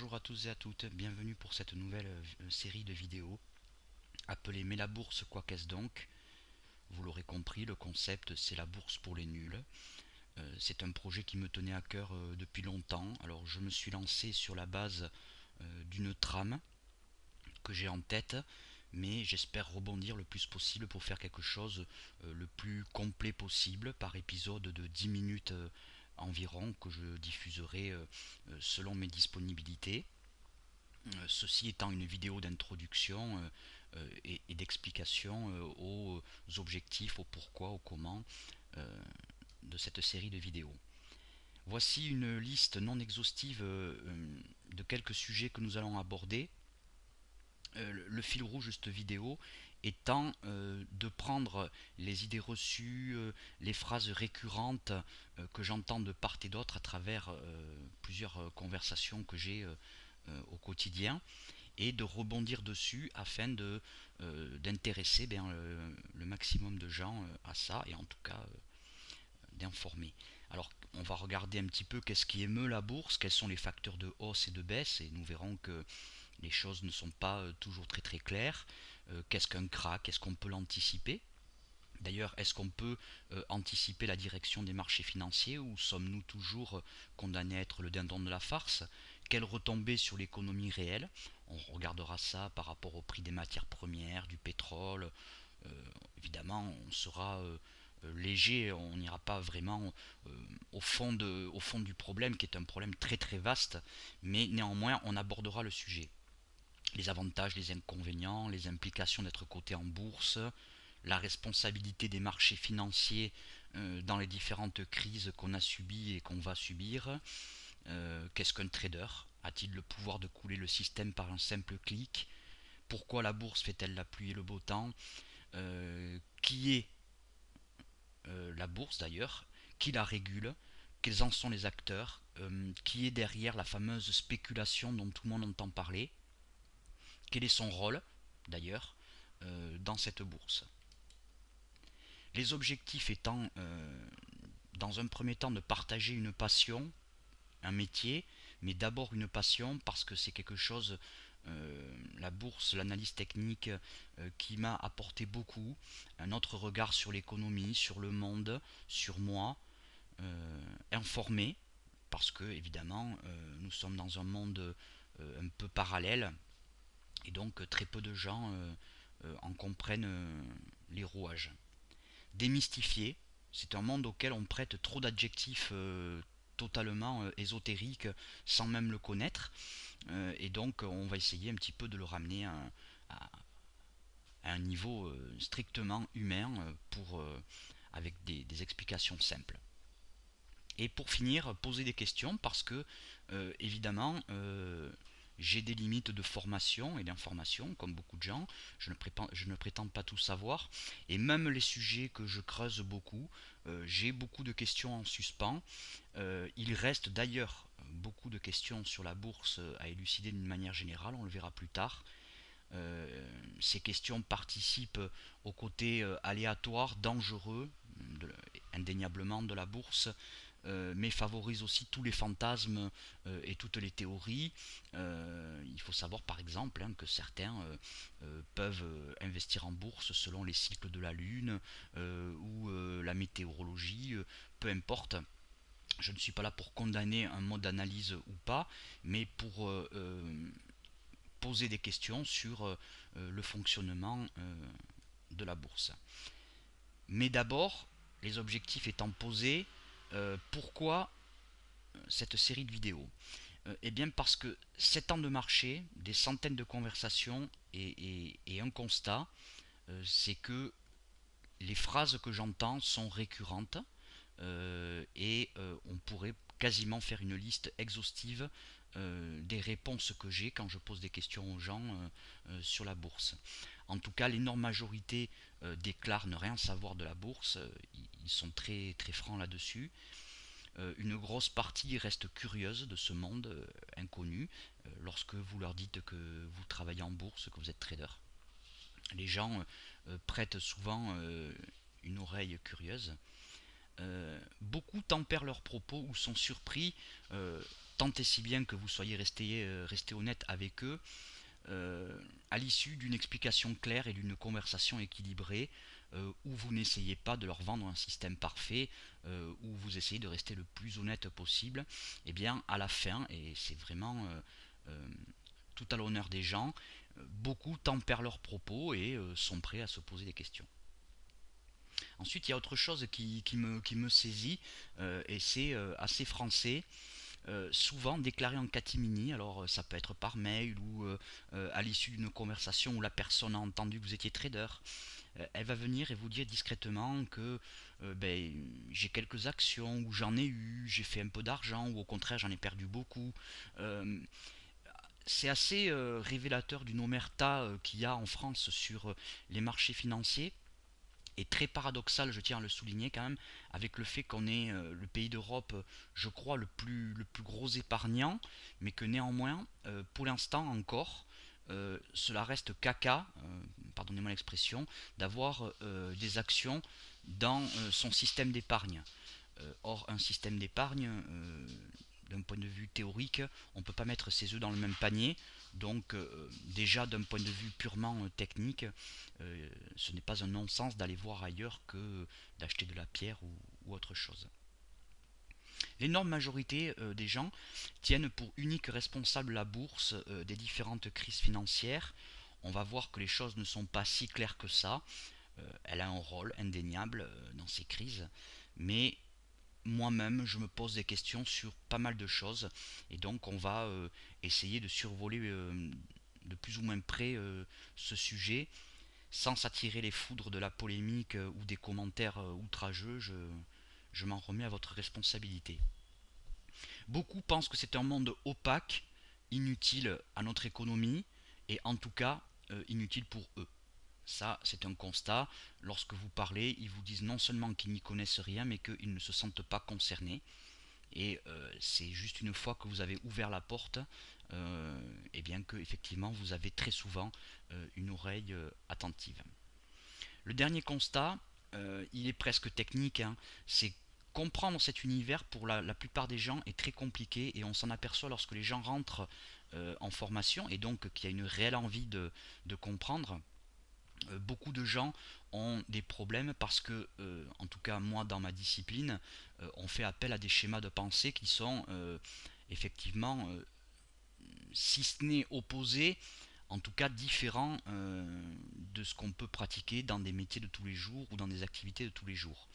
Bonjour à tous et à toutes, bienvenue pour cette nouvelle série de vidéos appelée Mais la bourse, quoi qu'est-ce donc? Vous l'aurez compris, le concept c'est la bourse pour les nuls. C'est un projet qui me tenait à cœur depuis longtemps. Alors je me suis lancé sur la base d'une trame que j'ai en tête, mais j'espère rebondir le plus possible pour faire quelque chose le plus complet possible par épisode de 10 minutes environ que je diffuserai selon mes disponibilités. Ceci étant une vidéo d'introduction et d'explication aux objectifs, au pourquoi, au comment de cette série de vidéos. Voici une liste non exhaustive de quelques sujets que nous allons aborder. Le fil rouge de cette vidéo étant de prendre les idées reçues, les phrases récurrentes que j'entends de part et d'autre à travers plusieurs conversations que j'ai au quotidien et de rebondir dessus afin d'intéresser le maximum de gens à ça et en tout cas d'informer. Alors on va regarder un petit peu qu'est-ce qui émeut la bourse, quels sont les facteurs de hausse et de baisse et nous verrons que les choses ne sont pas toujours très très claires. Qu'est-ce qu'un krach? Est-ce qu'on peut l'anticiper? D'ailleurs, est-ce qu'on peut anticiper la direction des marchés financiers ou sommes-nous toujours condamnés à être le dindon de la farce? Quelles retombées sur l'économie réelle? On regardera ça par rapport au prix des matières premières, du pétrole. Évidemment, on sera léger, on n'ira pas vraiment au fond du problème, qui est un problème très très vaste, mais néanmoins, on abordera le sujet. Les avantages, les inconvénients, les implications d'être coté en bourse, la responsabilité des marchés financiers dans les différentes crises qu'on a subies et qu'on va subir. Qu'est-ce qu'un trader? A-t-il le pouvoir de couler le système par un simple clic? Pourquoi la bourse fait-elle la pluie et le beau temps? Qui est la bourse d'ailleurs? Qui la régule? Quels en sont les acteurs? Qui est derrière la fameuse spéculation dont tout le monde entend parler? Quel est son rôle d'ailleurs dans cette bourse? Les objectifs étant dans un premier temps de partager une passion, un métier, mais d'abord une passion parce que c'est quelque chose, la bourse, l'analyse technique, qui m'a apporté beaucoup, un autre regard sur l'économie, sur le monde, sur moi, informé, parce que évidemment nous sommes dans un monde un peu parallèle et donc très peu de gens en comprennent les rouages. Démystifié, c'est un monde auquel on prête trop d'adjectifs totalement ésotériques sans même le connaître. Et donc on va essayer un petit peu de le ramener à un niveau strictement humain avec des explications simples. Et pour finir, poser des questions parce que évidemment j'ai des limites de formation et d'information, comme beaucoup de gens. Je ne prétends pas tout savoir. Et même les sujets que je creuse beaucoup, j'ai beaucoup de questions en suspens. Il reste d'ailleurs beaucoup de questions sur la bourse à élucider d'une manière générale, on le verra plus tard. Ces questions participent au côté aléatoire, dangereux, indéniablement de la bourse, mais favorisent aussi tous les fantasmes et toutes les théories. Il faut savoir par exemple que certains peuvent investir en bourse selon les cycles de la Lune ou la météorologie, peu importe. Je ne suis pas là pour condamner un mode d'analyse ou pas, mais pour poser des questions sur le fonctionnement de la bourse. Mais d'abord, les objectifs étant posés, pourquoi cette série de vidéos? Eh bien parce que 7 ans de marché, des centaines de conversations et un constat, c'est que les phrases que j'entends sont récurrentes et on pourrait quasiment faire une liste exhaustive des réponses que j'ai quand je pose des questions aux gens sur la bourse. En tout cas, l'énorme majorité déclarent ne rien savoir de la bourse, ils sont très, très francs là-dessus. Une grosse partie reste curieuse de ce monde inconnu lorsque vous leur dites que vous travaillez en bourse, que vous êtes trader. Les gens prêtent souvent une oreille curieuse. Beaucoup tempèrent leurs propos ou sont surpris tant et si bien que vous soyez resté honnête avec eux, à l'issue d'une explication claire et d'une conversation équilibrée, où vous n'essayez pas de leur vendre un système parfait, où vous essayez de rester le plus honnête possible, et bien à la fin, et c'est vraiment tout à l'honneur des gens, beaucoup tempèrent leurs propos et sont prêts à se poser des questions. Ensuite, il y a autre chose qui me saisit, et c'est assez français. Souvent déclaré en catimini, alors ça peut être par mail ou à l'issue d'une conversation où la personne a entendu que vous étiez trader. Elle va venir et vous dire discrètement que ben, j'ai quelques actions, ou j'en ai eu, j'ai fait un peu d'argent, ou au contraire j'en ai perdu beaucoup. Euh, c'est assez révélateur d'une omerta qu'il y a en France sur les marchés financiers, et très paradoxal, je tiens à le souligner quand même, avec le fait qu'on est le pays d'Europe, je crois, le plus gros épargnant, mais que néanmoins, pour l'instant encore, cela reste caca, pardonnez-moi l'expression, d'avoir des actions dans son système d'épargne. Or, un système d'épargne, d'un point de vue théorique, on ne peut pas mettre ses œufs dans le même panier. Donc déjà d'un point de vue purement technique, ce n'est pas un non-sens d'aller voir ailleurs que d'acheter de la pierre ou autre chose. L'énorme majorité des gens tiennent pour unique responsable la bourse des différentes crises financières. On va voir que les choses ne sont pas si claires que ça. Elle a un rôle indéniable dans ces crises, mais moi-même, je me pose des questions sur pas mal de choses, et donc on va essayer de survoler de plus ou moins près ce sujet, sans s'attirer les foudres de la polémique ou des commentaires outrageux. Je m'en remets à votre responsabilité. Beaucoup pensent que c'est un monde opaque, inutile à notre économie, et en tout cas inutile pour eux. Ça, c'est un constat. Lorsque vous parlez, ils vous disent non seulement qu'ils n'y connaissent rien, mais qu'ils ne se sentent pas concernés. Et c'est juste une fois que vous avez ouvert la porte, et bien que effectivement vous avez très souvent une oreille attentive. Le dernier constat, il est presque technique, hein, c'est comprendre cet univers pour la plupart des gens est très compliqué, et on s'en aperçoit lorsque les gens rentrent en formation, et donc qu'il y a une réelle envie de comprendre. Beaucoup de gens ont des problèmes parce que, en tout cas moi dans ma discipline, on fait appel à des schémas de pensée qui sont effectivement, si ce n'est opposés, en tout cas différents de ce qu'on peut pratiquer dans des métiers de tous les jours ou dans des activités de tous les jours.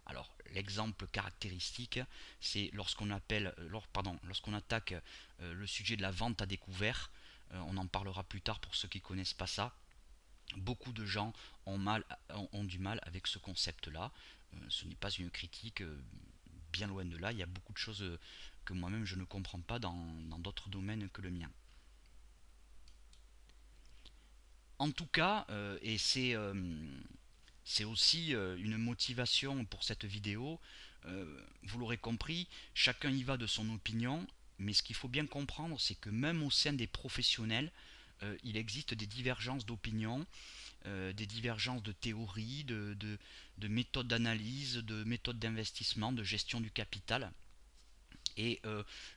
Alors l'exemple caractéristique, c'est lorsqu'on attaque le sujet de la vente à découvert. On en parlera plus tard pour ceux qui ne connaissent pas ça. Beaucoup de gens ont du mal avec ce concept-là. Ce n'est pas une critique, bien loin de là. Il y a beaucoup de choses que moi-même je ne comprends pas dans d'autres domaines que le mien. En tout cas, et c'est aussi une motivation pour cette vidéo, vous l'aurez compris, chacun y va de son opinion, mais ce qu'il faut bien comprendre, c'est que même au sein des professionnels, il existe des divergences d'opinion, des divergences de théories, de méthodes d'analyse, de méthodes d'investissement, de gestion du capital. Et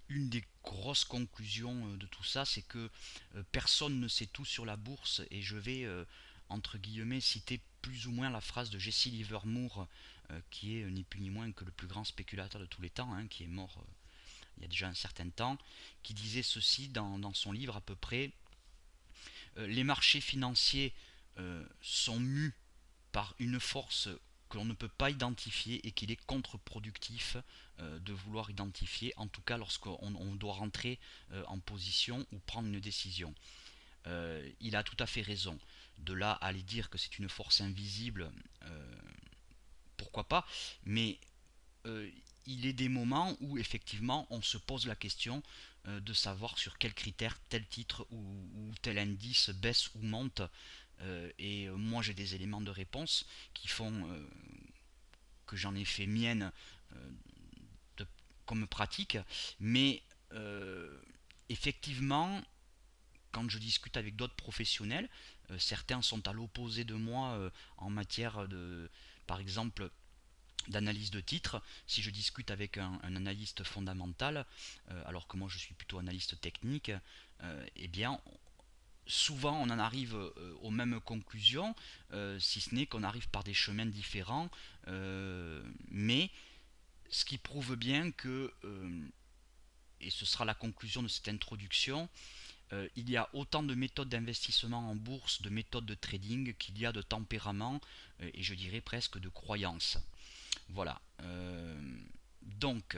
une des grosses conclusions de tout ça, c'est que personne ne sait tout sur la bourse, et je vais, entre guillemets, citer plus ou moins la phrase de Jesse Livermore, qui est ni plus ni moins que le plus grand spéculateur de tous les temps, hein, qui est mort il y a déjà un certain temps, qui disait ceci dans son livre à peu près: les marchés financiers sont mus par une force que l'on ne peut pas identifier, et qu'il est contre-productif de vouloir identifier, en tout cas lorsqu'on doit rentrer en position ou prendre une décision. Il a tout à fait raison. De là à aller dire que c'est une force invisible, pourquoi pas, mais euh, il est des moments où effectivement on se pose la question de savoir sur quels critères tel titre ou tel indice baisse ou monte. Et moi j'ai des éléments de réponse qui font que j'en ai fait mienne euh, de- comme pratique, mais effectivement, quand je discute avec d'autres professionnels, certains sont à l'opposé de moi en matière de, par exemple, d'analyse de titre. Si je discute avec un analyste fondamental, alors que moi je suis plutôt analyste technique, eh bien souvent on en arrive aux mêmes conclusions, si ce n'est qu'on arrive par des chemins différents, mais ce qui prouve bien que, et ce sera la conclusion de cette introduction, il y a autant de méthodes d'investissement en bourse, de méthodes de trading qu'il y a de tempéraments, et je dirais presque de croyances. Voilà. Donc,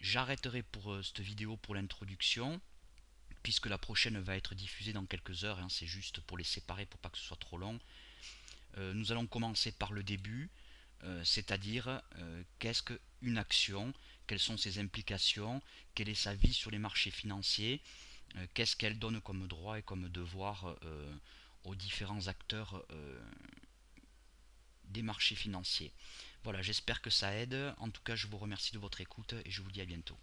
j'arrêterai pour cette vidéo pour l'introduction, puisque la prochaine va être diffusée dans quelques heures, hein, c'est juste pour les séparer pour pas que ce soit trop long. Nous allons commencer par le début, c'est-à-dire qu'est-ce qu'une action, quelles sont ses implications, quelle est sa vie sur les marchés financiers, qu'est-ce qu'elle donne comme droit et comme devoir aux différents acteurs des marchés financiers. Voilà, j'espère que ça aide. En tout cas, je vous remercie de votre écoute et je vous dis à bientôt.